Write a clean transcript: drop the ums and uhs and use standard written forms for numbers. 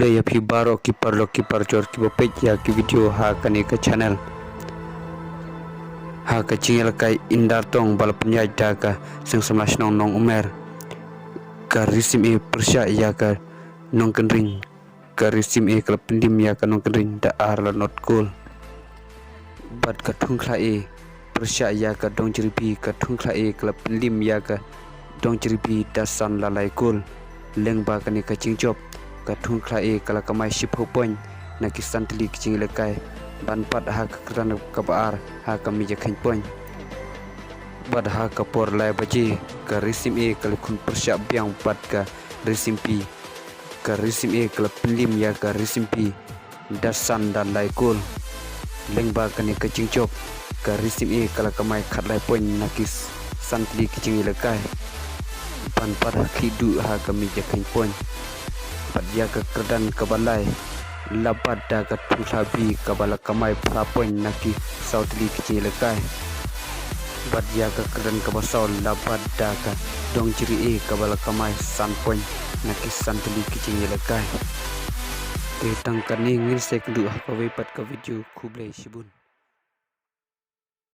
kuble ya phi baro keeper lo keeper chor ki bopek ya ki video ha kani ka channel ha ka chingel kai indar tong bal punya ka sing samash nong umer ka risim e persya ya ka nong kendring ka risim e klap pendim ya ka nong kendring da ar la not cool bat ka thung kha e persya ya ka dong jribi ka thung kha e klap pendim ya ka dong jribi da san la lai cool leng ba kani ka chingchop ka thung kha e kala kamai ship hopon na ki santli ki chingel kai ban pat ha ka kran ka bar ha ka mi je khain pon bad ha ka por lai baji ka risim e kal khun persya biang pat ka risim pi ka risim e kal pendim ya ka risim pi dasan dan lai kul leng ba ka ni ka chingchop ka risim e kala kamai khat lai pon na ki santli ki chingel kai ban pat ha ki du ha ka mi je khain pon pat ya ka kradan ka balai lapat da ka tulabi ka bala kamai prapoin naki sautli ki lekai bat ya ka kran ka basau lapat da ka dong jiri e ka bala kamai san poin naki santli ki lekai te tang ka ni ngil sek du ha ka we pat ka video khuble shibun